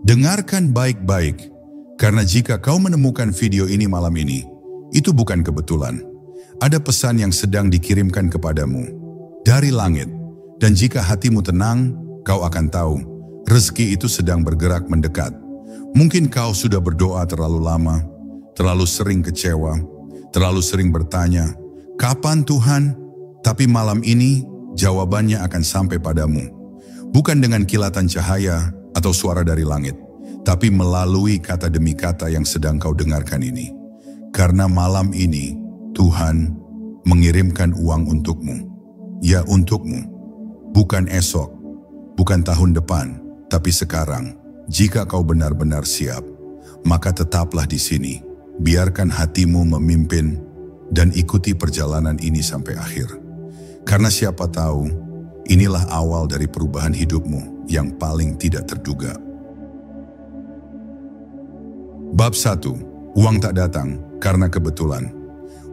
Dengarkan baik-baik, karena jika kau menemukan video ini malam ini, itu bukan kebetulan. Ada pesan yang sedang dikirimkan kepadamu dari langit, dan jika hatimu tenang, kau akan tahu rezeki itu sedang bergerak mendekat. Mungkin kau sudah berdoa terlalu lama, terlalu sering kecewa, terlalu sering bertanya, "Kapan Tuhan?" Tapi malam ini jawabannya akan sampai padamu. Bukan dengan kilatan cahaya atau suara dari langit, tapi melalui kata demi kata yang sedang kau dengarkan ini. Karena malam ini Tuhan mengirimkan uang untukmu. Ya, untukmu. Bukan esok, bukan tahun depan, tapi sekarang. Jika kau benar-benar siap, maka tetaplah di sini. Biarkan hatimu memimpin dan ikuti perjalanan ini sampai akhir. Karena siapa tahu, inilah awal dari perubahan hidupmu yang paling tidak terduga. Bab 1. Uang tak datang karena kebetulan.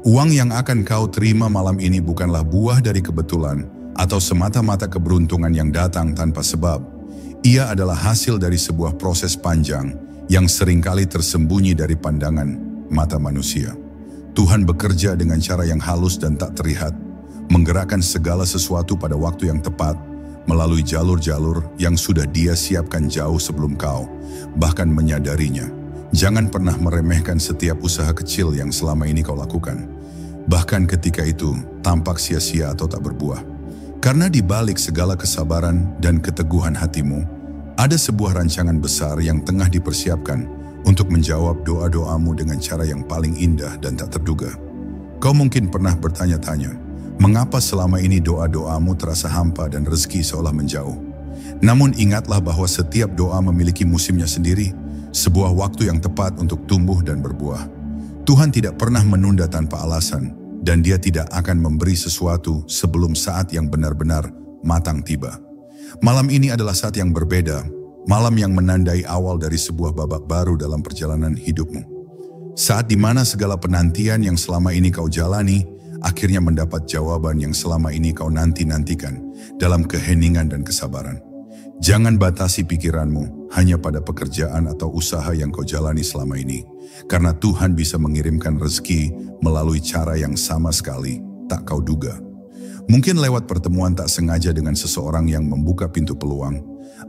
Uang yang akan kau terima malam ini bukanlah buah dari kebetulan atau semata-mata keberuntungan yang datang tanpa sebab. Ia adalah hasil dari sebuah proses panjang yang seringkali tersembunyi dari pandangan mata manusia. Tuhan bekerja dengan cara yang halus dan tak terlihat, menggerakkan segala sesuatu pada waktu yang tepat, melalui jalur-jalur yang sudah Dia siapkan jauh sebelum kau bahkan menyadarinya. Jangan pernah meremehkan setiap usaha kecil yang selama ini kau lakukan, bahkan ketika itu tampak sia-sia atau tak berbuah. Karena di balik segala kesabaran dan keteguhan hatimu, ada sebuah rancangan besar yang tengah dipersiapkan untuk menjawab doa-doamu dengan cara yang paling indah dan tak terduga. Kau mungkin pernah bertanya-tanya, mengapa selama ini doa-doamu terasa hampa dan rezeki seolah menjauh? Namun ingatlah bahwa setiap doa memiliki musimnya sendiri, sebuah waktu yang tepat untuk tumbuh dan berbuah. Tuhan tidak pernah menunda tanpa alasan, dan Dia tidak akan memberi sesuatu sebelum saat yang benar-benar matang tiba. Malam ini adalah saat yang berbeda, malam yang menandai awal dari sebuah babak baru dalam perjalanan hidupmu. Saat di mana segala penantian yang selama ini kau jalani, akhirnya mendapat jawaban yang selama ini kau nanti-nantikan dalam keheningan dan kesabaran. Jangan batasi pikiranmu hanya pada pekerjaan atau usaha yang kau jalani selama ini, karena Tuhan bisa mengirimkan rezeki melalui cara yang sama sekali tak kau duga. Mungkin lewat pertemuan tak sengaja dengan seseorang yang membuka pintu peluang,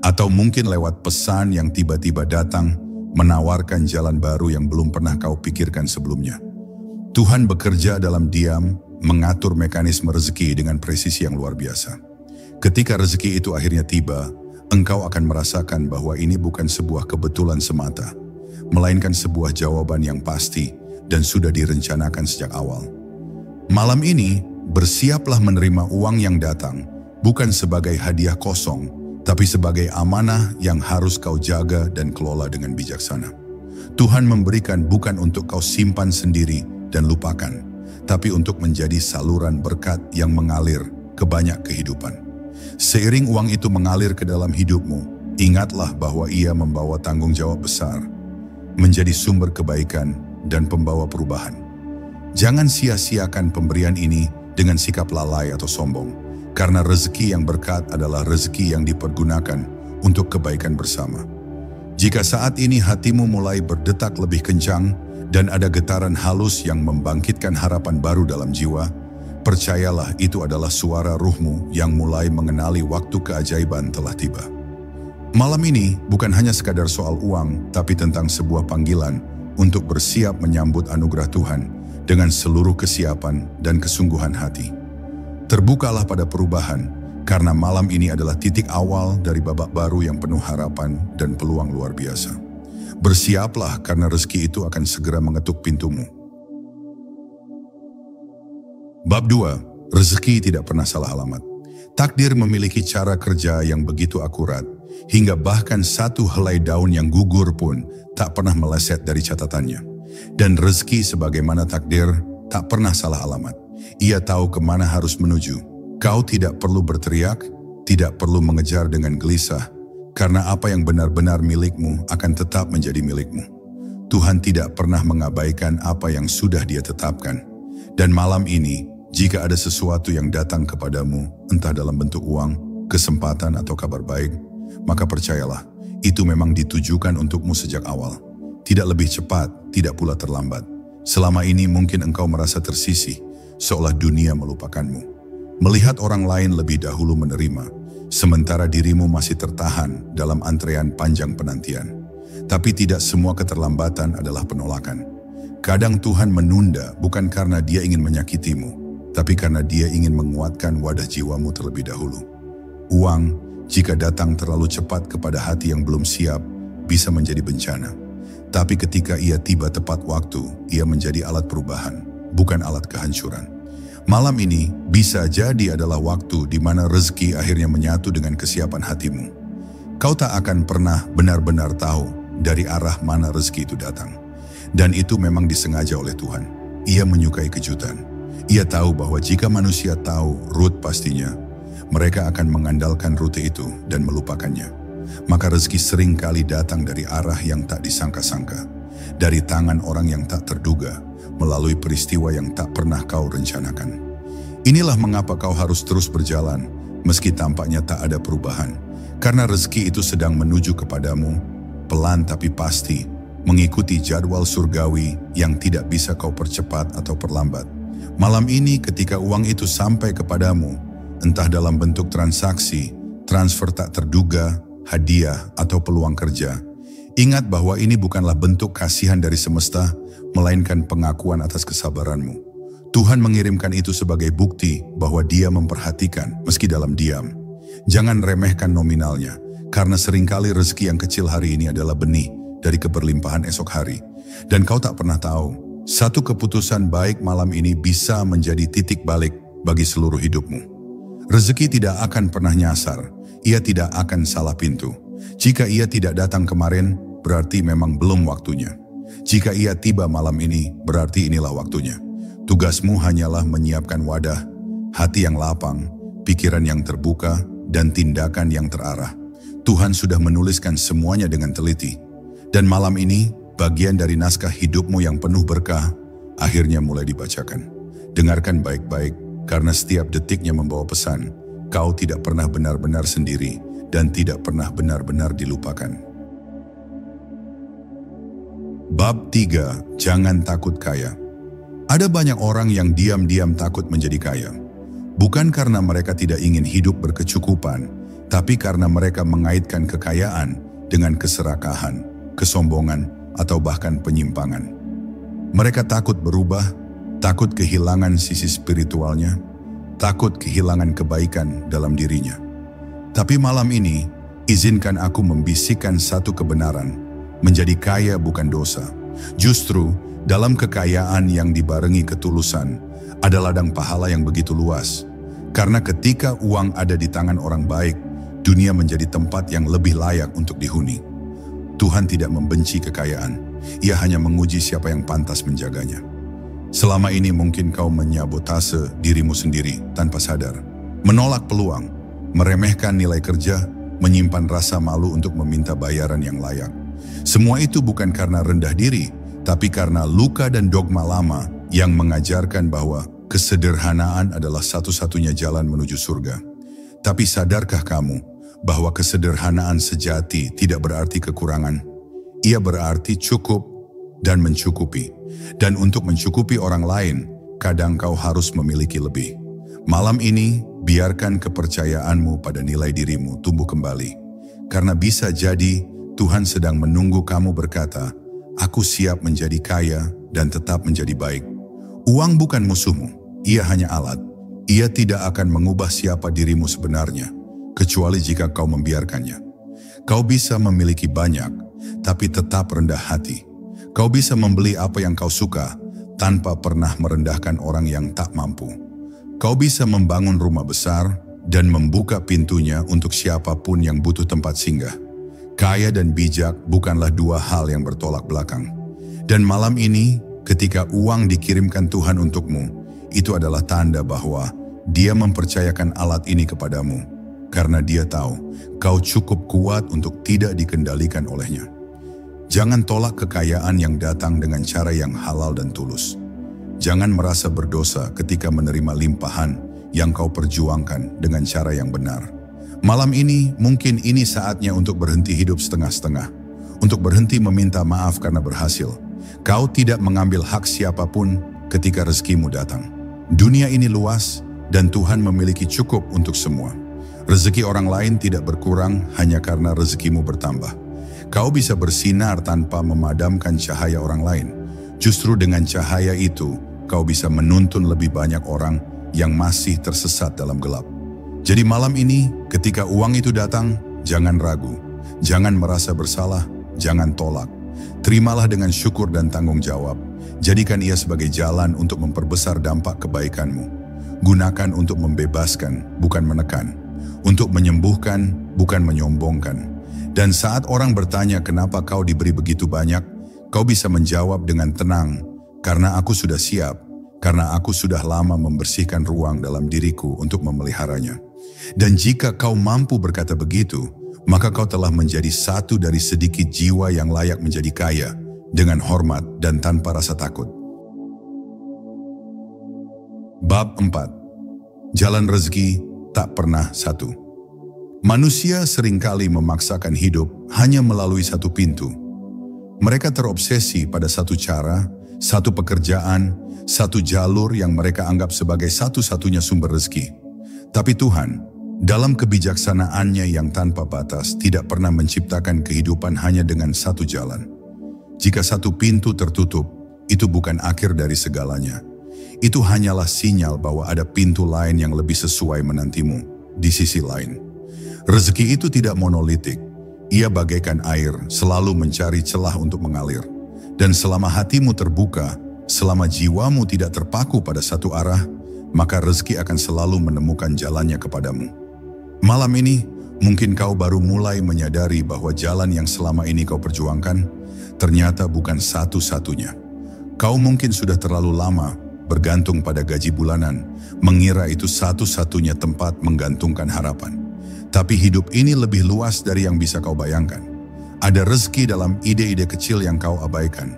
atau mungkin lewat pesan yang tiba-tiba datang menawarkan jalan baru yang belum pernah kau pikirkan sebelumnya. Tuhan bekerja dalam diam, mengatur mekanisme rezeki dengan presisi yang luar biasa. Ketika rezeki itu akhirnya tiba, engkau akan merasakan bahwa ini bukan sebuah kebetulan semata, melainkan sebuah jawaban yang pasti dan sudah direncanakan sejak awal. Malam ini, bersiaplah menerima uang yang datang, bukan sebagai hadiah kosong, tapi sebagai amanah yang harus kau jaga dan kelola dengan bijaksana. Tuhan memberikan bukan untuk kau simpan sendiri dan lupakan, tapi untuk menjadi saluran berkat yang mengalir ke banyak kehidupan. Seiring uang itu mengalir ke dalam hidupmu, ingatlah bahwa ia membawa tanggung jawab besar, menjadi sumber kebaikan dan pembawa perubahan. Jangan sia-siakan pemberian ini dengan sikap lalai atau sombong, karena rezeki yang berkat adalah rezeki yang dipergunakan untuk kebaikan bersama. Jika saat ini hatimu mulai berdetak lebih kencang dan ada getaran halus yang membangkitkan harapan baru dalam jiwa, percayalah itu adalah suara ruhmu yang mulai mengenali waktu keajaiban telah tiba. Malam ini bukan hanya sekadar soal uang, tapi tentang sebuah panggilan untuk bersiap menyambut anugerah Tuhan dengan seluruh kesiapan dan kesungguhan hati. Terbukalah pada perubahan, karena malam ini adalah titik awal dari babak baru yang penuh harapan dan peluang luar biasa. Bersiaplah karena rezeki itu akan segera mengetuk pintumu. Bab 2. Rezeki tidak pernah salah alamat. Takdir memiliki cara kerja yang begitu akurat, hingga bahkan satu helai daun yang gugur pun tak pernah meleset dari catatannya. Dan rezeki sebagaimana takdir tak pernah salah alamat. Ia tahu kemana harus menuju. Kau tidak perlu berteriak, tidak perlu mengejar dengan gelisah, karena apa yang benar-benar milikmu akan tetap menjadi milikmu. Tuhan tidak pernah mengabaikan apa yang sudah Dia tetapkan. Dan malam ini, jika ada sesuatu yang datang kepadamu, entah dalam bentuk uang, kesempatan atau kabar baik, maka percayalah, Itu memang ditujukan untukmu sejak awal. Tidak lebih cepat, tidak pula terlambat. Selama ini mungkin engkau merasa tersisih, seolah dunia melupakanmu. Melihat orang lain lebih dahulu menerima, sementara dirimu masih tertahan dalam antrean panjang penantian. Tapi tidak semua keterlambatan adalah penolakan. Kadang Tuhan menunda bukan karena Dia ingin menyakitimu, tapi karena Dia ingin menguatkan wadah jiwamu terlebih dahulu. Uang, jika datang terlalu cepat kepada hati yang belum siap, bisa menjadi bencana. Tapi ketika ia tiba tepat waktu, ia menjadi alat perubahan, bukan alat kehancuran. Malam ini bisa jadi adalah waktu di mana rezeki akhirnya menyatu dengan kesiapan hatimu. Kau tak akan pernah benar-benar tahu dari arah mana rezeki itu datang. Dan itu memang disengaja oleh Tuhan. Ia menyukai kejutan. Ia tahu bahwa jika manusia tahu rute pastinya, mereka akan mengandalkan rute itu dan melupakannya. Maka rezeki sering kali datang dari arah yang tak disangka-sangka, dari tangan orang yang tak terduga, melalui peristiwa yang tak pernah kau rencanakan. Inilah mengapa kau harus terus berjalan, meski tampaknya tak ada perubahan. Karena rezeki itu sedang menuju kepadamu, pelan tapi pasti, mengikuti jadwal surgawi yang tidak bisa kau percepat atau perlambat. Malam ini ketika uang itu sampai kepadamu, entah dalam bentuk transaksi, transfer tak terduga, hadiah, atau peluang kerja, ingat bahwa ini bukanlah bentuk kasihan dari semesta, melainkan pengakuan atas kesabaranmu. Tuhan mengirimkan itu sebagai bukti bahwa Dia memperhatikan meski dalam diam. Jangan remehkan nominalnya, karena seringkali rezeki yang kecil hari ini adalah benih dari keberlimpahan esok hari. Dan kau tak pernah tahu, satu keputusan baik malam ini bisa menjadi titik balik bagi seluruh hidupmu. Rezeki tidak akan pernah nyasar, ia tidak akan salah pintu. Jika ia tidak datang kemarin, berarti memang belum waktunya. Jika ia tiba malam ini, berarti inilah waktunya. Tugasmu hanyalah menyiapkan wadah, hati yang lapang, pikiran yang terbuka, dan tindakan yang terarah. Tuhan sudah menuliskan semuanya dengan teliti. Dan malam ini, bagian dari naskah hidupmu yang penuh berkah, akhirnya mulai dibacakan. Dengarkan baik-baik, karena setiap detiknya membawa pesan. Kau tidak pernah benar-benar sendiri, dan tidak pernah benar-benar dilupakan. Bab 3. Jangan takut kaya. Ada banyak orang yang diam-diam takut menjadi kaya. Bukan karena mereka tidak ingin hidup berkecukupan, tapi karena mereka mengaitkan kekayaan dengan keserakahan, kesombongan, atau bahkan penyimpangan. Mereka takut berubah, takut kehilangan sisi spiritualnya, takut kehilangan kebaikan dalam dirinya. Tapi malam ini, izinkan aku membisikkan satu kebenaran. Menjadi kaya bukan dosa. Justru, dalam kekayaan yang dibarengi ketulusan, ada ladang pahala yang begitu luas. Karena ketika uang ada di tangan orang baik, dunia menjadi tempat yang lebih layak untuk dihuni. Tuhan tidak membenci kekayaan, Ia hanya menguji siapa yang pantas menjaganya. Selama ini mungkin kau menyabotase dirimu sendiri tanpa sadar, menolak peluang, meremehkan nilai kerja, menyimpan rasa malu untuk meminta bayaran yang layak. Semua itu bukan karena rendah diri, tapi karena luka dan dogma lama yang mengajarkan bahwa kesederhanaan adalah satu-satunya jalan menuju surga. Tapi sadarkah kamu bahwa kesederhanaan sejati tidak berarti kekurangan? Ia berarti cukup dan mencukupi. Dan untuk mencukupi orang lain, kadang kau harus memiliki lebih. Malam ini, biarkan kepercayaanmu pada nilai dirimu tumbuh kembali. Karena bisa jadi Tuhan sedang menunggu kamu berkata, "Aku siap menjadi kaya dan tetap menjadi baik." Uang bukan musuhmu, ia hanya alat. Ia tidak akan mengubah siapa dirimu sebenarnya, kecuali jika kau membiarkannya. Kau bisa memiliki banyak, tapi tetap rendah hati. Kau bisa membeli apa yang kau suka, tanpa pernah merendahkan orang yang tak mampu. Kau bisa membangun rumah besar, dan membuka pintunya untuk siapapun yang butuh tempat singgah. Kaya dan bijak bukanlah dua hal yang bertolak belakang. Dan malam ini, ketika uang dikirimkan Tuhan untukmu, itu adalah tanda bahwa Dia mempercayakan alat ini kepadamu, karena Dia tahu kau cukup kuat untuk tidak dikendalikan olehnya. Jangan tolak kekayaan yang datang dengan cara yang halal dan tulus. Jangan merasa berdosa ketika menerima limpahan yang kau perjuangkan dengan cara yang benar. Malam ini mungkin ini saatnya untuk berhenti hidup setengah-setengah. Untuk berhenti meminta maaf karena berhasil. Kau tidak mengambil hak siapapun ketika rezekimu datang. Dunia ini luas dan Tuhan memiliki cukup untuk semua. Rezeki orang lain tidak berkurang hanya karena rezekimu bertambah. Kau bisa bersinar tanpa memadamkan cahaya orang lain. Justru dengan cahaya itu, kau bisa menuntun lebih banyak orang yang masih tersesat dalam gelap. Jadi malam ini, ketika uang itu datang, jangan ragu, jangan merasa bersalah, jangan tolak. Terimalah dengan syukur dan tanggung jawab. Jadikan ia sebagai jalan untuk memperbesar dampak kebaikanmu. Gunakan untuk membebaskan, bukan menekan. Untuk menyembuhkan, bukan menyombongkan. Dan saat orang bertanya kenapa kau diberi begitu banyak, kau bisa menjawab dengan tenang, karena aku sudah siap, karena aku sudah lama membersihkan ruang dalam diriku untuk memeliharanya. Dan jika kau mampu berkata begitu, maka kau telah menjadi satu dari sedikit jiwa yang layak menjadi kaya, dengan hormat dan tanpa rasa takut. Bab 4. Jalan rezeki tak pernah satu. Manusia seringkali memaksakan hidup hanya melalui satu pintu. Mereka terobsesi pada satu cara, satu pekerjaan, satu jalur yang mereka anggap sebagai satu-satunya sumber rezeki. Tapi Tuhan, dalam kebijaksanaannya yang tanpa batas, tidak pernah menciptakan kehidupan hanya dengan satu jalan. Jika satu pintu tertutup, itu bukan akhir dari segalanya. Itu hanyalah sinyal bahwa ada pintu lain yang lebih sesuai menantimu di sisi lain. Rezeki itu tidak monolitik. Ia bagaikan air, selalu mencari celah untuk mengalir. Dan selama hatimu terbuka, selama jiwamu tidak terpaku pada satu arah, maka rezeki akan selalu menemukan jalannya kepadamu. Malam ini, mungkin kau baru mulai menyadari bahwa jalan yang selama ini kau perjuangkan ternyata bukan satu-satunya. Kau mungkin sudah terlalu lama bergantung pada gaji bulanan, mengira itu satu-satunya tempat menggantungkan harapan. Tapi hidup ini lebih luas dari yang bisa kau bayangkan. Ada rezeki dalam ide-ide kecil yang kau abaikan.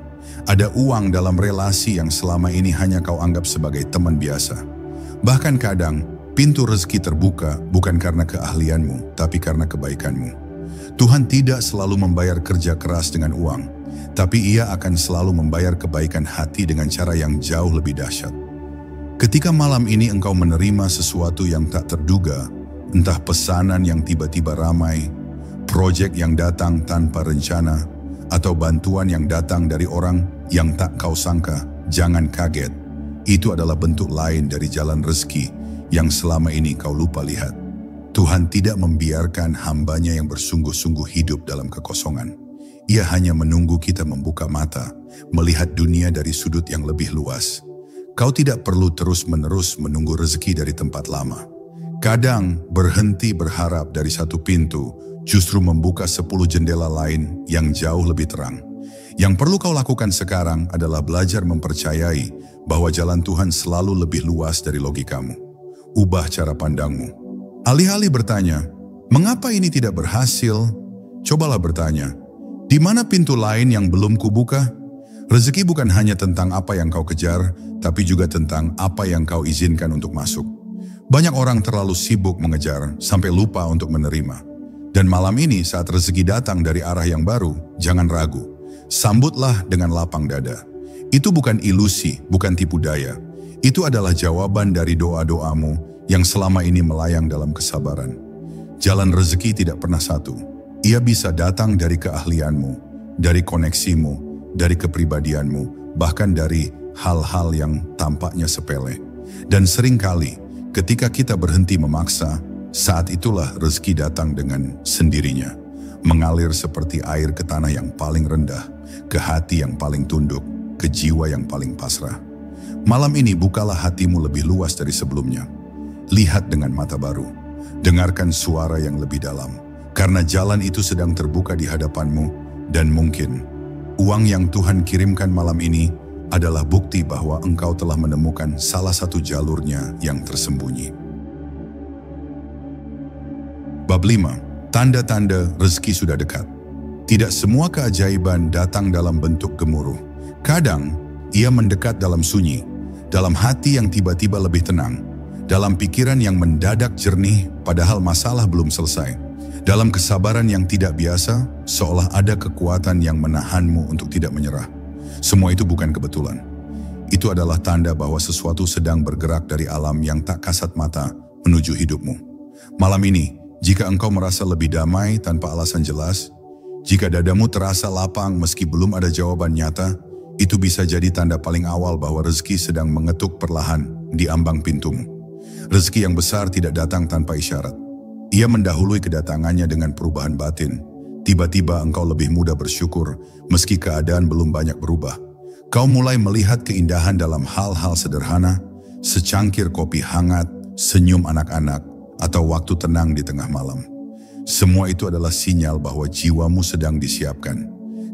Ada uang dalam relasi yang selama ini hanya kau anggap sebagai teman biasa. Bahkan kadang, pintu rezeki terbuka bukan karena keahlianmu, tapi karena kebaikanmu. Tuhan tidak selalu membayar kerja keras dengan uang, tapi Ia akan selalu membayar kebaikan hati dengan cara yang jauh lebih dahsyat. Ketika malam ini engkau menerima sesuatu yang tak terduga, entah pesanan yang tiba-tiba ramai, proyek yang datang tanpa rencana, atau bantuan yang datang dari orang yang tak kau sangka, jangan kaget. Itu adalah bentuk lain dari jalan rezeki yang selama ini kau lupa lihat. Tuhan tidak membiarkan hambanya yang bersungguh-sungguh hidup dalam kekosongan. Ia hanya menunggu kita membuka mata, melihat dunia dari sudut yang lebih luas. Kau tidak perlu terus-menerus menunggu rezeki dari tempat lama. Kadang berhenti berharap dari satu pintu justru membuka 10 jendela lain yang jauh lebih terang. Yang perlu kau lakukan sekarang adalah belajar mempercayai bahwa jalan Tuhan selalu lebih luas dari logikamu. Ubah cara pandangmu. Alih-alih bertanya, mengapa ini tidak berhasil? Cobalah bertanya, di mana pintu lain yang belum kubuka? Rezeki bukan hanya tentang apa yang kau kejar, tapi juga tentang apa yang kau izinkan untuk masuk. Banyak orang terlalu sibuk mengejar sampai lupa untuk menerima. Dan malam ini saat rezeki datang dari arah yang baru, jangan ragu. Sambutlah dengan lapang dada. Itu bukan ilusi, bukan tipu daya. Itu adalah jawaban dari doa-doamu yang selama ini melayang dalam kesabaran. Jalan rezeki tidak pernah satu. Ia bisa datang dari keahlianmu, dari koneksimu, dari kepribadianmu, bahkan dari hal-hal yang tampaknya sepele. Dan seringkali, ketika kita berhenti memaksa, saat itulah rezeki datang dengan sendirinya. Mengalir seperti air ke tanah yang paling rendah, ke hati yang paling tunduk, ke jiwa yang paling pasrah. Malam ini bukalah hatimu lebih luas dari sebelumnya. Lihat dengan mata baru. Dengarkan suara yang lebih dalam. Karena jalan itu sedang terbuka di hadapanmu, dan mungkin uang yang Tuhan kirimkan malam ini adalah bukti bahwa engkau telah menemukan salah satu jalurnya yang tersembunyi. Bab 5. Tanda-tanda rezeki sudah dekat. Tidak semua keajaiban datang dalam bentuk gemuruh. Kadang, ia mendekat dalam sunyi, dalam hati yang tiba-tiba lebih tenang, dalam pikiran yang mendadak jernih padahal masalah belum selesai, dalam kesabaran yang tidak biasa, seolah ada kekuatan yang menahanmu untuk tidak menyerah. Semua itu bukan kebetulan. Itu adalah tanda bahwa sesuatu sedang bergerak dari alam yang tak kasat mata menuju hidupmu. Malam ini, jika engkau merasa lebih damai tanpa alasan jelas, jika dadamu terasa lapang meski belum ada jawaban nyata, itu bisa jadi tanda paling awal bahwa rezeki sedang mengetuk perlahan di ambang pintumu. Rezeki yang besar tidak datang tanpa isyarat. Ia mendahului kedatangannya dengan perubahan batin. Tiba-tiba engkau lebih mudah bersyukur meski keadaan belum banyak berubah. Kau mulai melihat keindahan dalam hal-hal sederhana, secangkir kopi hangat, senyum anak-anak, atau waktu tenang di tengah malam. Semua itu adalah sinyal bahwa jiwamu sedang disiapkan.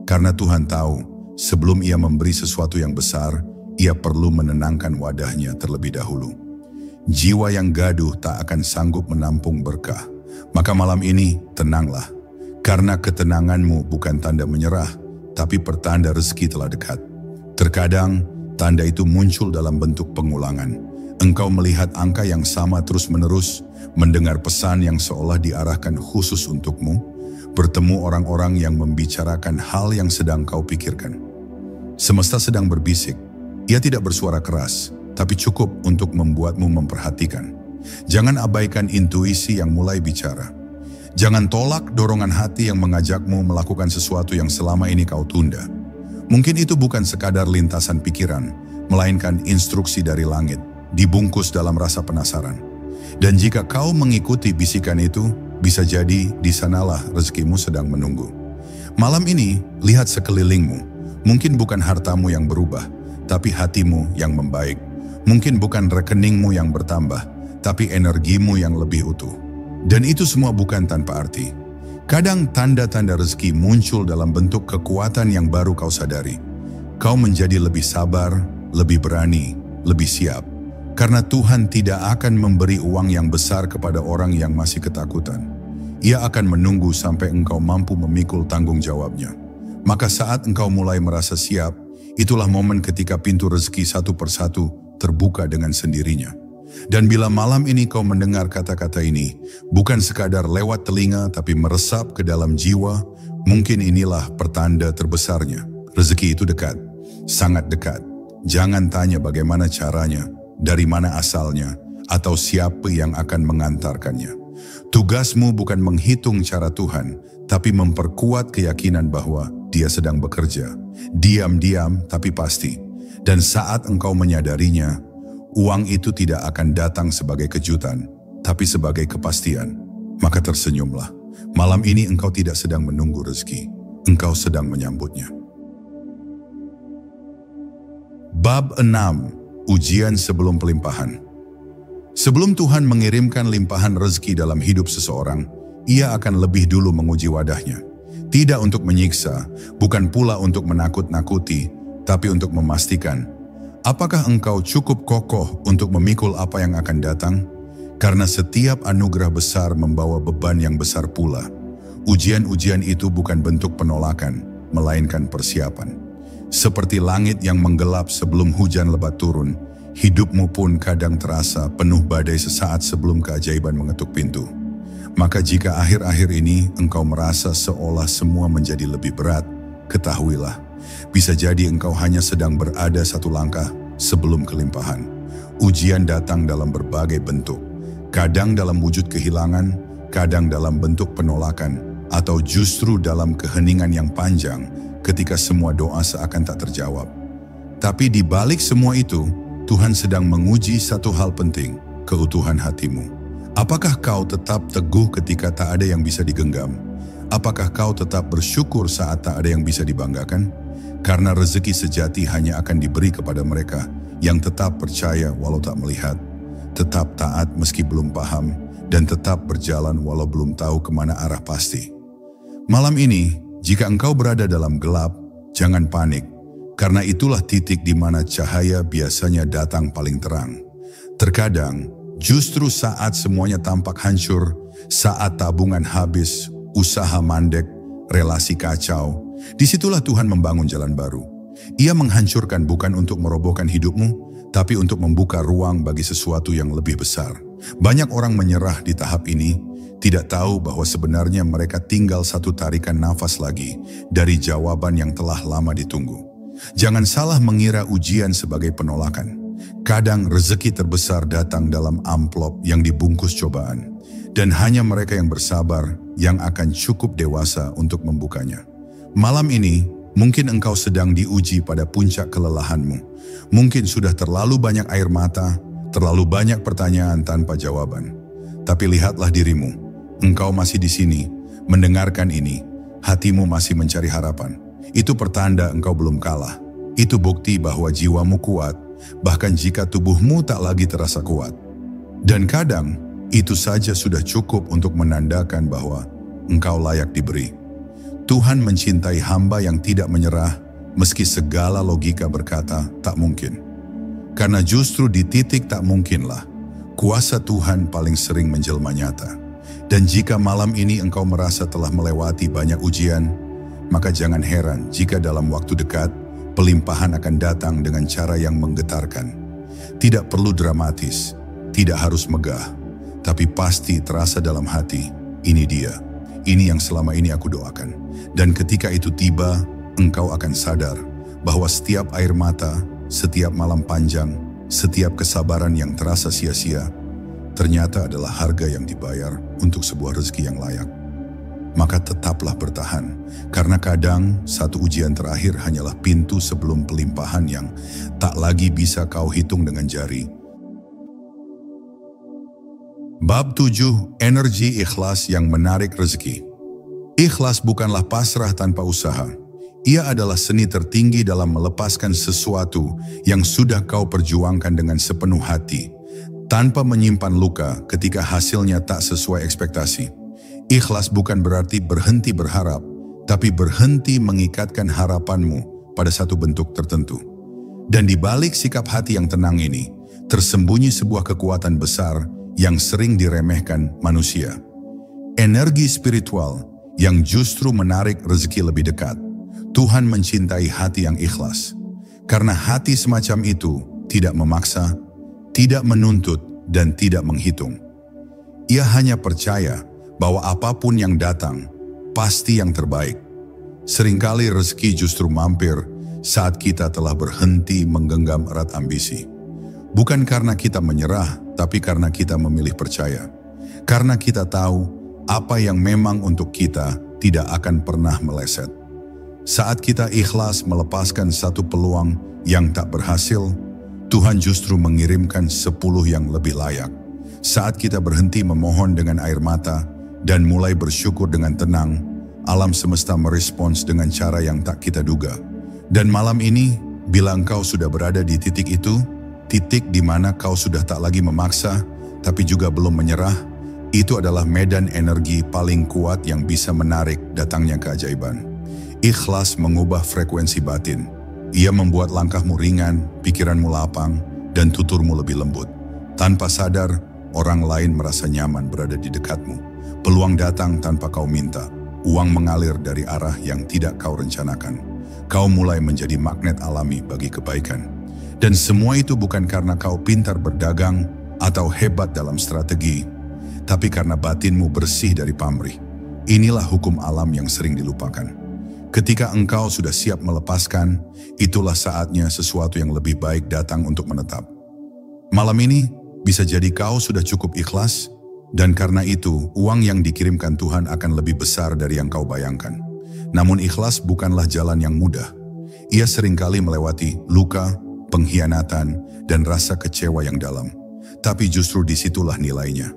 Karena Tuhan tahu, sebelum Ia memberi sesuatu yang besar, Ia perlu menenangkan wadahnya terlebih dahulu. Jiwa yang gaduh tak akan sanggup menampung berkah. Maka malam ini, tenanglah. Karena ketenanganmu bukan tanda menyerah, tapi pertanda rezeki telah dekat. Terkadang, tanda itu muncul dalam bentuk pengulangan. Engkau melihat angka yang sama terus-menerus, mendengar pesan yang seolah diarahkan khusus untukmu, bertemu orang-orang yang membicarakan hal yang sedang kau pikirkan. Semesta sedang berbisik. Ia tidak bersuara keras, tapi cukup untuk membuatmu memperhatikan. Jangan abaikan intuisi yang mulai bicara. Jangan tolak dorongan hati yang mengajakmu melakukan sesuatu yang selama ini kau tunda. Mungkin itu bukan sekadar lintasan pikiran, melainkan instruksi dari langit, dibungkus dalam rasa penasaran. Dan jika kau mengikuti bisikan itu, bisa jadi di sanalah rezekimu sedang menunggu. Malam ini, lihat sekelilingmu. Mungkin bukan hartamu yang berubah, tapi hatimu yang membaik. Mungkin bukan rekeningmu yang bertambah, tapi energimu yang lebih utuh. Dan itu semua bukan tanpa arti. Kadang tanda-tanda rezeki muncul dalam bentuk kekuatan yang baru kau sadari. Kau menjadi lebih sabar, lebih berani, lebih siap. Karena Tuhan tidak akan memberi uang yang besar kepada orang yang masih ketakutan. Ia akan menunggu sampai engkau mampu memikul tanggung jawabnya. Maka saat engkau mulai merasa siap, itulah momen ketika pintu rezeki satu persatu terbuka dengan sendirinya. Dan bila malam ini kau mendengar kata-kata ini, bukan sekadar lewat telinga tapi meresap ke dalam jiwa, mungkin inilah pertanda terbesarnya. Rezeki itu dekat, sangat dekat. Jangan tanya bagaimana caranya, dari mana asalnya, atau siapa yang akan mengantarkannya. Tugasmu bukan menghitung cara Tuhan, tapi memperkuat keyakinan bahwa Dia sedang bekerja. Diam-diam tapi pasti. Dan saat engkau menyadarinya, uang itu tidak akan datang sebagai kejutan, tapi sebagai kepastian. Maka tersenyumlah. Malam ini engkau tidak sedang menunggu rezeki, engkau sedang menyambutnya. Bab 6. Ujian sebelum pelimpahan. Sebelum Tuhan mengirimkan limpahan rezeki dalam hidup seseorang, Ia akan lebih dulu menguji wadahnya. Tidak untuk menyiksa, bukan pula untuk menakut-nakuti, tapi untuk memastikan, apakah engkau cukup kokoh untuk memikul apa yang akan datang? Karena setiap anugerah besar membawa beban yang besar pula. Ujian-ujian itu bukan bentuk penolakan, melainkan persiapan. Seperti langit yang menggelap sebelum hujan lebat turun, hidupmu pun kadang terasa penuh badai sesaat sebelum keajaiban mengetuk pintu. Maka jika akhir-akhir ini engkau merasa seolah semua menjadi lebih berat, ketahuilah, bisa jadi engkau hanya sedang berada satu langkah sebelum kelimpahan. Ujian datang dalam berbagai bentuk, kadang dalam wujud kehilangan, kadang dalam bentuk penolakan, atau justru dalam keheningan yang panjang ketika semua doa seakan tak terjawab. Tapi di balik semua itu, Tuhan sedang menguji satu hal penting, keutuhan hatimu. Apakah kau tetap teguh ketika tak ada yang bisa digenggam? Apakah kau tetap bersyukur saat tak ada yang bisa dibanggakan? Karena rezeki sejati hanya akan diberi kepada mereka yang tetap percaya walau tak melihat, tetap taat meski belum paham, dan tetap berjalan walau belum tahu kemana arah pasti. Malam ini, jika engkau berada dalam gelap, jangan panik, karena itulah titik di mana cahaya biasanya datang paling terang. Terkadang, justru saat semuanya tampak hancur, saat tabungan habis, usaha mandek, relasi kacau, disitulah Tuhan membangun jalan baru. Ia menghancurkan bukan untuk merobohkan hidupmu, tapi untuk membuka ruang bagi sesuatu yang lebih besar. Banyak orang menyerah di tahap ini, tidak tahu bahwa sebenarnya mereka tinggal satu tarikan nafas lagi dari jawaban yang telah lama ditunggu. Jangan salah mengira ujian sebagai penolakan. Kadang rezeki terbesar datang dalam amplop yang dibungkus cobaan, dan hanya mereka yang bersabar yang akan cukup dewasa untuk membukanya. Malam ini, mungkin engkau sedang diuji pada puncak kelelahanmu. Mungkin sudah terlalu banyak air mata, terlalu banyak pertanyaan tanpa jawaban. Tapi lihatlah dirimu, engkau masih di sini, mendengarkan ini, hatimu masih mencari harapan. Itu pertanda engkau belum kalah. Itu bukti bahwa jiwamu kuat, bahkan jika tubuhmu tak lagi terasa kuat. Dan kadang, itu saja sudah cukup untuk menandakan bahwa engkau layak diberi. Tuhan mencintai hamba yang tidak menyerah, meski segala logika berkata tak mungkin. Karena justru di titik tak mungkinlah, kuasa Tuhan paling sering menjelma nyata. Dan jika malam ini engkau merasa telah melewati banyak ujian, maka jangan heran jika dalam waktu dekat, pelimpahan akan datang dengan cara yang menggetarkan. Tidak perlu dramatis, tidak harus megah, tapi pasti terasa dalam hati, ini dia, ini yang selama ini aku doakan. Dan ketika itu tiba, engkau akan sadar bahwa setiap air mata, setiap malam panjang, setiap kesabaran yang terasa sia-sia, ternyata adalah harga yang dibayar untuk sebuah rezeki yang layak. Maka tetaplah bertahan, karena kadang satu ujian terakhir hanyalah pintu sebelum pelimpahan yang tak lagi bisa kau hitung dengan jari. Bab 7, energi ikhlas yang menarik rezeki. Ikhlas bukanlah pasrah tanpa usaha. Ia adalah seni tertinggi dalam melepaskan sesuatu yang sudah kau perjuangkan dengan sepenuh hati, tanpa menyimpan luka ketika hasilnya tak sesuai ekspektasi. Ikhlas bukan berarti berhenti berharap, tapi berhenti mengikatkan harapanmu pada satu bentuk tertentu. Dan di balik sikap hati yang tenang ini, tersembunyi sebuah kekuatan besar yang sering diremehkan manusia. Energi spiritual yang justru menarik rezeki lebih dekat. Tuhan mencintai hati yang ikhlas. Karena hati semacam itu tidak memaksa, tidak menuntut, dan tidak menghitung. Ia hanya percaya bahwa apapun yang datang, pasti yang terbaik. Seringkali rezeki justru mampir saat kita telah berhenti menggenggam erat ambisi. Bukan karena kita menyerah, tapi karena kita memilih percaya. Karena kita tahu apa yang memang untuk kita tidak akan pernah meleset. Saat kita ikhlas melepaskan satu peluang yang tak berhasil, Tuhan justru mengirimkan 10 yang lebih layak. Saat kita berhenti memohon dengan air mata dan mulai bersyukur dengan tenang, alam semesta merespons dengan cara yang tak kita duga. Dan malam ini, bila engkau sudah berada di titik itu, titik di mana kau sudah tak lagi memaksa, tapi juga belum menyerah, itu adalah medan energi paling kuat yang bisa menarik datangnya keajaiban. Ikhlas mengubah frekuensi batin. Ia membuat langkahmu ringan, pikiranmu lapang, dan tuturmu lebih lembut. Tanpa sadar, orang lain merasa nyaman berada di dekatmu. Peluang datang tanpa kau minta. Uang mengalir dari arah yang tidak kau rencanakan. Kau mulai menjadi magnet alami bagi kebaikan. Dan semua itu bukan karena kau pintar berdagang atau hebat dalam strategi, tapi karena batinmu bersih dari pamrih. Inilah hukum alam yang sering dilupakan. Ketika engkau sudah siap melepaskan, itulah saatnya sesuatu yang lebih baik datang untuk menetap. Malam ini, bisa jadi kau sudah cukup ikhlas, dan karena itu, uang yang dikirimkan Tuhan akan lebih besar dari yang kau bayangkan. Namun ikhlas bukanlah jalan yang mudah. Ia seringkali melewati luka, pengkhianatan, dan rasa kecewa yang dalam. Tapi justru disitulah nilainya.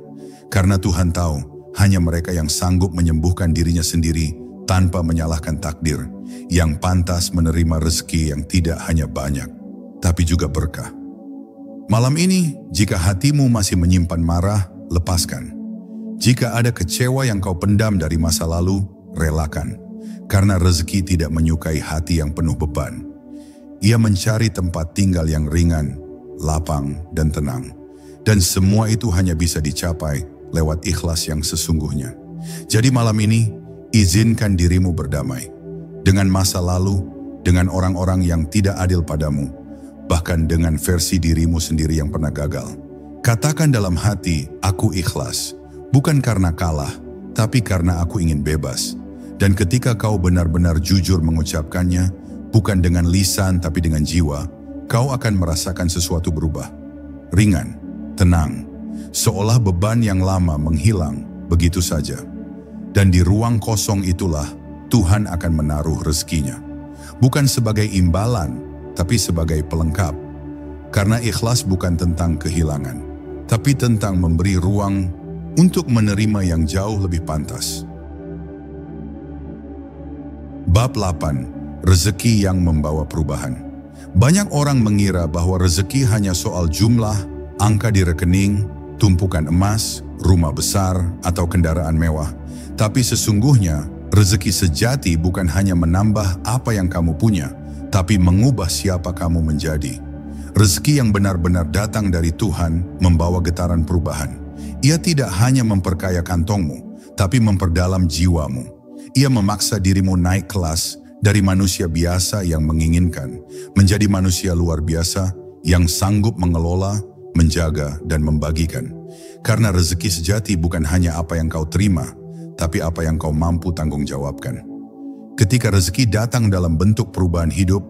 Karena Tuhan tahu, hanya mereka yang sanggup menyembuhkan dirinya sendiri tanpa menyalahkan takdir, yang pantas menerima rezeki yang tidak hanya banyak, tapi juga berkah. Malam ini, jika hatimu masih menyimpan marah, lepaskan. Jika ada kecewa yang kau pendam dari masa lalu, relakan. Karena rezeki tidak menyukai hati yang penuh beban. Ia mencari tempat tinggal yang ringan, lapang, dan tenang. Dan semua itu hanya bisa dicapai lewat ikhlas yang sesungguhnya. Jadi malam ini, izinkan dirimu berdamai dengan masa lalu, dengan orang-orang yang tidak adil padamu, bahkan dengan versi dirimu sendiri yang pernah gagal. Katakan dalam hati, aku ikhlas, bukan karena kalah, tapi karena aku ingin bebas. Dan ketika kau benar-benar jujur mengucapkannya, bukan dengan lisan tapi dengan jiwa, kau akan merasakan sesuatu berubah. Ringan, tenang, seolah beban yang lama menghilang begitu saja. Dan di ruang kosong itulah Tuhan akan menaruh rezekinya. Bukan sebagai imbalan, tapi sebagai pelengkap. Karena ikhlas bukan tentang kehilangan, tapi tentang memberi ruang untuk menerima yang jauh lebih pantas. Bab 8. Rezeki yang membawa perubahan. Banyak orang mengira bahwa rezeki hanya soal jumlah, angka di rekening, tumpukan emas, rumah besar, atau kendaraan mewah. Tapi sesungguhnya, rezeki sejati bukan hanya menambah apa yang kamu punya, tapi mengubah siapa kamu menjadi. Rezeki yang benar-benar datang dari Tuhan membawa getaran perubahan. Ia tidak hanya memperkaya kantongmu, tapi memperdalam jiwamu. Ia memaksa dirimu naik kelas dari manusia biasa yang menginginkan, menjadi manusia luar biasa yang sanggup mengelola, menjaga, dan membagikan. Karena rezeki sejati bukan hanya apa yang kau terima, tapi apa yang kau mampu tanggung jawabkan. Ketika rezeki datang dalam bentuk perubahan hidup,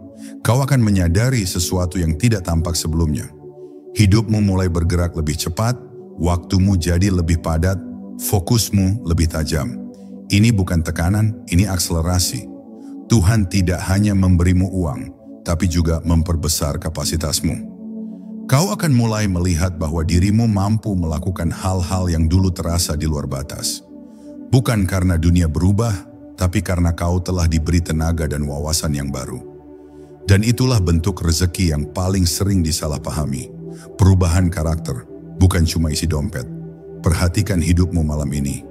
kau akan menyadari sesuatu yang tidak tampak sebelumnya. Hidupmu mulai bergerak lebih cepat, waktumu jadi lebih padat, fokusmu lebih tajam. Ini bukan tekanan, ini akselerasi. Tuhan tidak hanya memberimu uang, tapi juga memperbesar kapasitasmu. Kau akan mulai melihat bahwa dirimu mampu melakukan hal-hal yang dulu terasa di luar batas. Bukan karena dunia berubah, tapi karena kau telah diberi tenaga dan wawasan yang baru. Dan itulah bentuk rezeki yang paling sering disalahpahami. Perubahan karakter, bukan cuma isi dompet. Perhatikan hidupmu malam ini.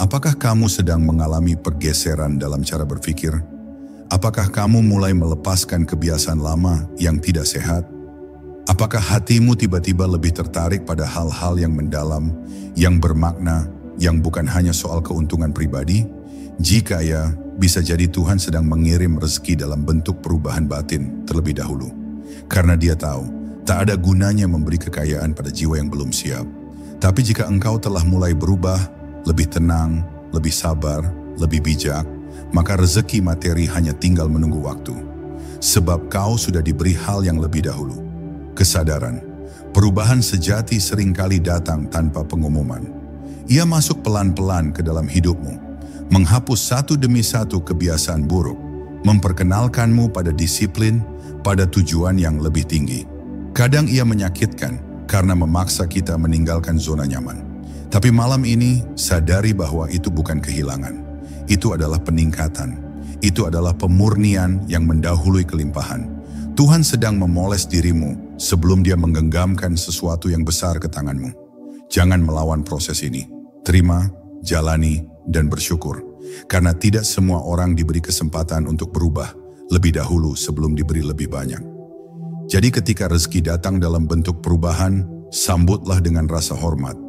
Apakah kamu sedang mengalami pergeseran dalam cara berpikir? Apakah kamu mulai melepaskan kebiasaan lama yang tidak sehat? Apakah hatimu tiba-tiba lebih tertarik pada hal-hal yang mendalam, yang bermakna, yang bukan hanya soal keuntungan pribadi? Jika ya, bisa jadi Tuhan sedang mengirim rezeki dalam bentuk perubahan batin terlebih dahulu. Karena Dia tahu, tak ada gunanya memberi kekayaan pada jiwa yang belum siap. Tapi jika engkau telah mulai berubah, lebih tenang, lebih sabar, lebih bijak, maka rezeki materi hanya tinggal menunggu waktu. Sebab kau sudah diberi hal yang lebih dahulu. Kesadaran, perubahan sejati seringkali datang tanpa pengumuman. Ia masuk pelan-pelan ke dalam hidupmu, menghapus satu demi satu kebiasaan buruk, memperkenalkanmu pada disiplin, pada tujuan yang lebih tinggi. Kadang ia menyakitkan karena memaksa kita meninggalkan zona nyaman. Tapi malam ini, sadari bahwa itu bukan kehilangan. Itu adalah peningkatan. Itu adalah pemurnian yang mendahului kelimpahan. Tuhan sedang memoles dirimu sebelum Dia menggenggamkan sesuatu yang besar ke tanganmu. Jangan melawan proses ini. Terima, jalani, dan bersyukur. Karena tidak semua orang diberi kesempatan untuk berubah lebih dahulu sebelum diberi lebih banyak. Jadi ketika rezeki datang dalam bentuk perubahan, sambutlah dengan rasa hormat.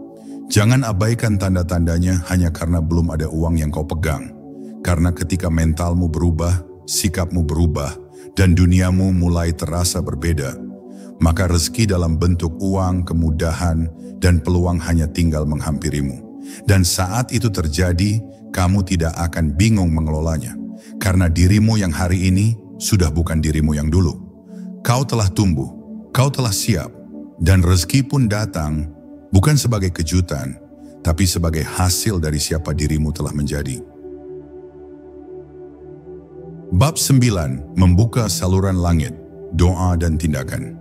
Jangan abaikan tanda-tandanya hanya karena belum ada uang yang kau pegang. Karena ketika mentalmu berubah, sikapmu berubah, dan duniamu mulai terasa berbeda, maka rezeki dalam bentuk uang, kemudahan, dan peluang hanya tinggal menghampirimu. Dan saat itu terjadi, kamu tidak akan bingung mengelolanya. Karena dirimu yang hari ini sudah bukan dirimu yang dulu. Kau telah tumbuh, kau telah siap, dan rezeki pun datang bukan sebagai kejutan, tapi sebagai hasil dari siapa dirimu telah menjadi. Bab 9. Membuka saluran langit, doa dan tindakan.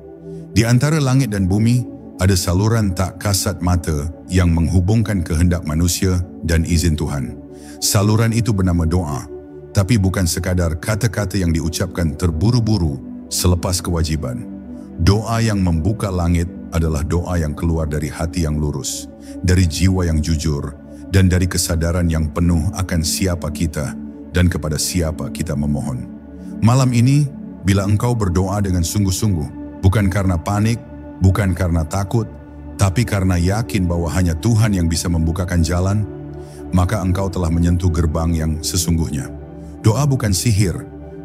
Di antara langit dan bumi, ada saluran tak kasat mata yang menghubungkan kehendak manusia dan izin Tuhan. Saluran itu bernama doa, tapi bukan sekadar kata-kata yang diucapkan terburu-buru selepas kewajiban. Doa yang membuka langit adalah doa yang keluar dari hati yang lurus, dari jiwa yang jujur, dan dari kesadaran yang penuh akan siapa kita dan kepada siapa kita memohon. Malam ini, bila engkau berdoa dengan sungguh-sungguh, bukan karena panik, bukan karena takut, tapi karena yakin bahwa hanya Tuhan yang bisa membukakan jalan, maka engkau telah menyentuh gerbang yang sesungguhnya. Doa bukan sihir,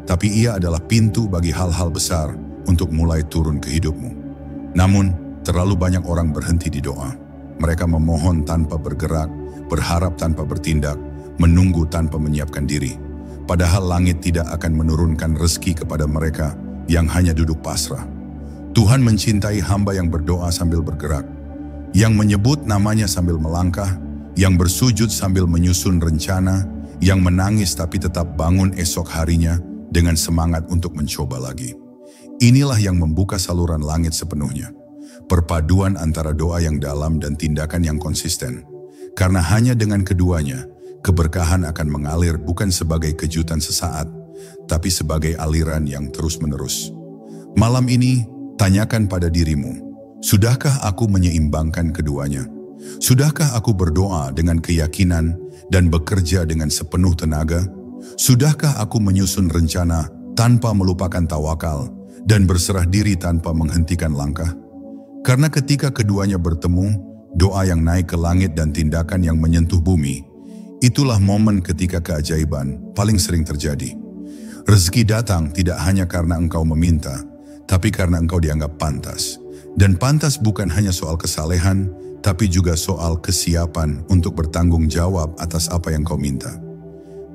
tapi ia adalah pintu bagi hal-hal besar untuk mulai turun ke hidupmu. Namun, terlalu banyak orang berhenti di doa. Mereka memohon tanpa bergerak, berharap tanpa bertindak, menunggu tanpa menyiapkan diri. Padahal langit tidak akan menurunkan rezeki kepada mereka yang hanya duduk pasrah. Tuhan mencintai hamba yang berdoa sambil bergerak, yang menyebut namanya sambil melangkah, yang bersujud sambil menyusun rencana, yang menangis tapi tetap bangun esok harinya dengan semangat untuk mencoba lagi. Inilah yang membuka saluran langit sepenuhnya. Perpaduan antara doa yang dalam dan tindakan yang konsisten. Karena hanya dengan keduanya, keberkahan akan mengalir bukan sebagai kejutan sesaat, tapi sebagai aliran yang terus-menerus. Malam ini, tanyakan pada dirimu, sudahkah aku menyeimbangkan keduanya? Sudahkah aku berdoa dengan keyakinan dan bekerja dengan sepenuh tenaga? Sudahkah aku menyusun rencana tanpa melupakan tawakal dan berserah diri tanpa menghentikan langkah? Karena ketika keduanya bertemu, doa yang naik ke langit dan tindakan yang menyentuh bumi, itulah momen ketika keajaiban paling sering terjadi. Rezeki datang tidak hanya karena engkau meminta, tapi karena engkau dianggap pantas. Dan pantas bukan hanya soal kesalehan, tapi juga soal kesiapan untuk bertanggung jawab atas apa yang kau minta.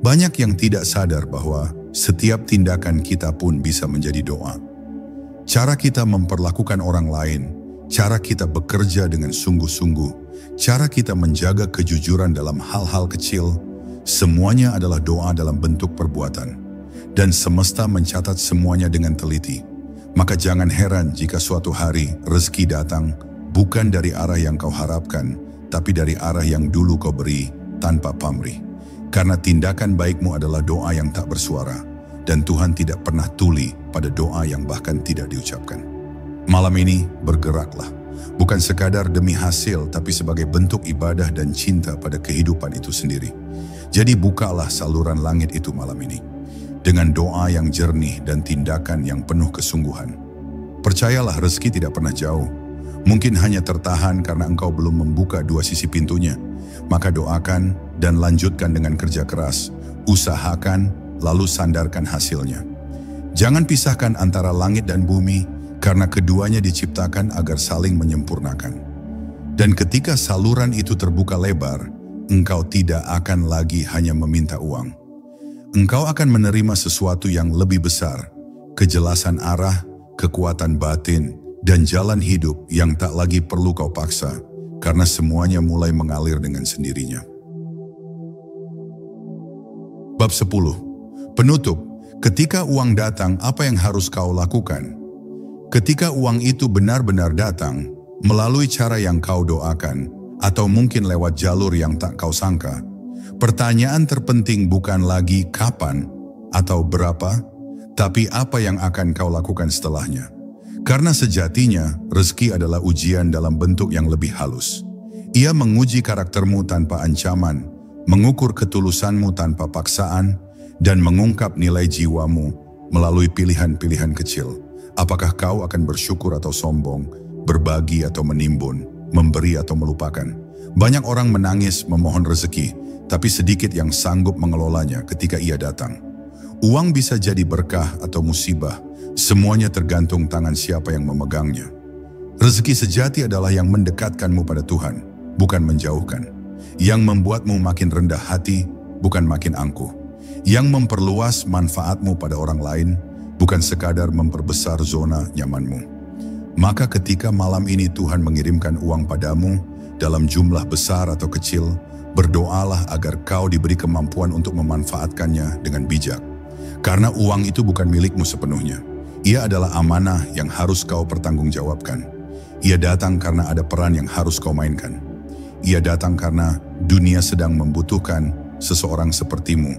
Banyak yang tidak sadar bahwa setiap tindakan kita pun bisa menjadi doa. Cara kita memperlakukan orang lain, cara kita bekerja dengan sungguh-sungguh, cara kita menjaga kejujuran dalam hal-hal kecil, semuanya adalah doa dalam bentuk perbuatan. Dan semesta mencatat semuanya dengan teliti. Maka jangan heran jika suatu hari rezeki datang bukan dari arah yang kau harapkan, tapi dari arah yang dulu kau beri tanpa pamrih. Karena tindakan baikmu adalah doa yang tak bersuara, dan Tuhan tidak pernah tuli pada doa yang bahkan tidak diucapkan. Malam ini bergeraklah, bukan sekadar demi hasil, tapi sebagai bentuk ibadah dan cinta pada kehidupan itu sendiri. Jadi bukalah saluran langit itu malam ini, dengan doa yang jernih dan tindakan yang penuh kesungguhan. Percayalah, rezeki tidak pernah jauh. Mungkin hanya tertahan karena engkau belum membuka dua sisi pintunya. Maka doakan dan lanjutkan dengan kerja keras. Usahakan, lalu sandarkan hasilnya. Jangan pisahkan antara langit dan bumi, karena keduanya diciptakan agar saling menyempurnakan. Dan ketika saluran itu terbuka lebar, engkau tidak akan lagi hanya meminta uang. Engkau akan menerima sesuatu yang lebih besar, kejelasan arah, kekuatan batin, dan jalan hidup yang tak lagi perlu kau paksa, karena semuanya mulai mengalir dengan sendirinya. Bab 10. Penutup. Ketika uang datang, apa yang harus kau lakukan? Ketika uang itu benar-benar datang, melalui cara yang kau doakan, atau mungkin lewat jalur yang tak kau sangka, pertanyaan terpenting bukan lagi kapan atau berapa, tapi apa yang akan kau lakukan setelahnya. Karena sejatinya, rezeki adalah ujian dalam bentuk yang lebih halus. Ia menguji karaktermu tanpa ancaman, mengukur ketulusanmu tanpa paksaan, dan mengungkap nilai jiwamu melalui pilihan-pilihan kecil. Apakah kau akan bersyukur atau sombong, berbagi atau menimbun, memberi atau melupakan? Banyak orang menangis memohon rezeki, tapi sedikit yang sanggup mengelolanya ketika ia datang. Uang bisa jadi berkah atau musibah, semuanya tergantung tangan siapa yang memegangnya. Rezeki sejati adalah yang mendekatkanmu pada Tuhan, bukan menjauhkan. Yang membuatmu makin rendah hati, bukan makin angkuh. Yang memperluas manfaatmu pada orang lain, bukan sekadar memperbesar zona nyamanmu. Maka ketika malam ini Tuhan mengirimkan uang padamu, dalam jumlah besar atau kecil, berdoalah agar kau diberi kemampuan untuk memanfaatkannya dengan bijak. Karena uang itu bukan milikmu sepenuhnya. Ia adalah amanah yang harus kau pertanggungjawabkan. Ia datang karena ada peran yang harus kau mainkan. Ia datang karena dunia sedang membutuhkan seseorang sepertimu.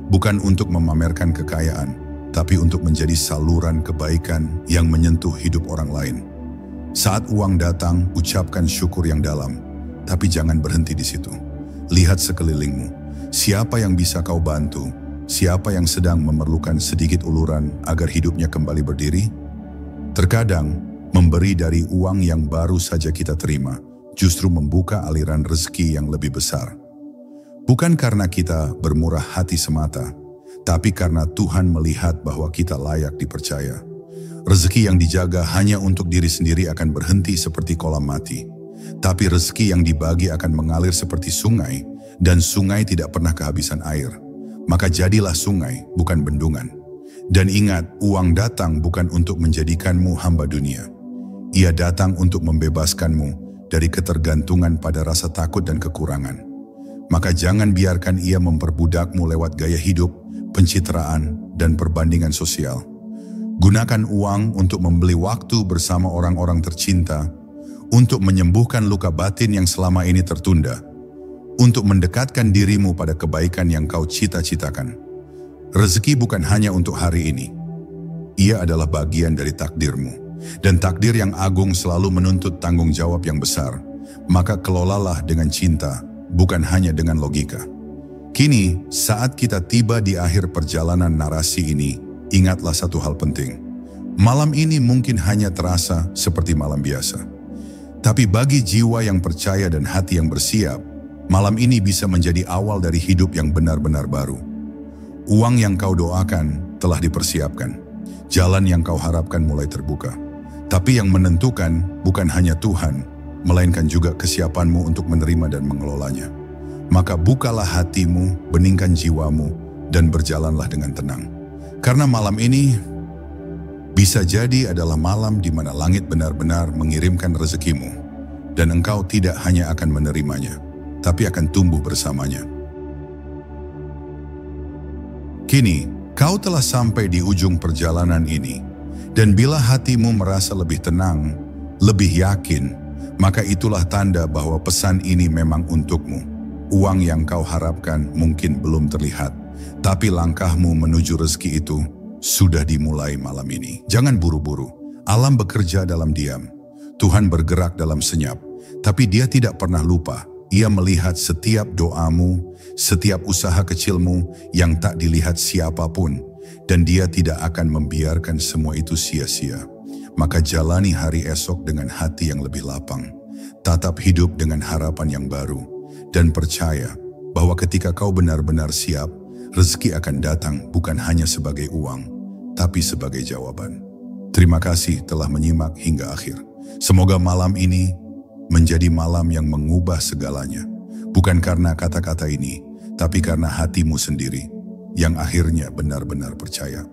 Bukan untuk memamerkan kekayaan, tapi untuk menjadi saluran kebaikan yang menyentuh hidup orang lain. Saat uang datang, ucapkan syukur yang dalam, tapi jangan berhenti di situ. Lihat sekelilingmu, siapa yang bisa kau bantu, siapa yang sedang memerlukan sedikit uluran agar hidupnya kembali berdiri. Terkadang, memberi dari uang yang baru saja kita terima, justru membuka aliran rezeki yang lebih besar. Bukan karena kita bermurah hati semata, tapi karena Tuhan melihat bahwa kita layak dipercaya. Rezeki yang dijaga hanya untuk diri sendiri akan berhenti seperti kolam mati. Tapi rezeki yang dibagi akan mengalir seperti sungai, dan sungai tidak pernah kehabisan air. Maka jadilah sungai, bukan bendungan. Dan ingat, uang datang bukan untuk menjadikanmu hamba dunia. Ia datang untuk membebaskanmu dari ketergantungan pada rasa takut dan kekurangan. Maka jangan biarkan ia memperbudakmu lewat gaya hidup, pencitraan, dan perbandingan sosial. Gunakan uang untuk membeli waktu bersama orang-orang tercinta, untuk menyembuhkan luka batin yang selama ini tertunda, untuk mendekatkan dirimu pada kebaikan yang kau cita-citakan. Rezeki bukan hanya untuk hari ini. Ia adalah bagian dari takdirmu, dan takdir yang agung selalu menuntut tanggung jawab yang besar. Maka kelolalah dengan cinta, bukan hanya dengan logika. Kini, saat kita tiba di akhir perjalanan narasi ini, ingatlah satu hal penting. Malam ini mungkin hanya terasa seperti malam biasa. Tapi bagi jiwa yang percaya dan hati yang bersiap, malam ini bisa menjadi awal dari hidup yang benar-benar baru. Uang yang kau doakan telah dipersiapkan. Jalan yang kau harapkan mulai terbuka. Tapi yang menentukan bukan hanya Tuhan, melainkan juga kesiapanmu untuk menerima dan mengelolanya. Maka bukalah hatimu, beningkan jiwamu, dan berjalanlah dengan tenang. Karena malam ini bisa jadi adalah malam di mana langit benar-benar mengirimkan rezekimu, dan engkau tidak hanya akan menerimanya, tapi akan tumbuh bersamanya. Kini, kau telah sampai di ujung perjalanan ini, dan bila hatimu merasa lebih tenang, lebih yakin, maka itulah tanda bahwa pesan ini memang untukmu. Uang yang kau harapkan mungkin belum terlihat, tapi langkahmu menuju rezeki itu sudah dimulai malam ini. Jangan buru-buru. Alam bekerja dalam diam. Tuhan bergerak dalam senyap. Tapi Dia tidak pernah lupa. Ia melihat setiap doamu, setiap usaha kecilmu yang tak dilihat siapapun. Dan Dia tidak akan membiarkan semua itu sia-sia. Maka jalani hari esok dengan hati yang lebih lapang. Tatap hidup dengan harapan yang baru. Dan percaya bahwa ketika kau benar-benar siap, rezeki akan datang bukan hanya sebagai uang, tapi sebagai jawaban. Terima kasih telah menyimak hingga akhir. Semoga malam ini menjadi malam yang mengubah segalanya. Bukan karena kata-kata ini, tapi karena hatimu sendiri yang akhirnya benar-benar percaya.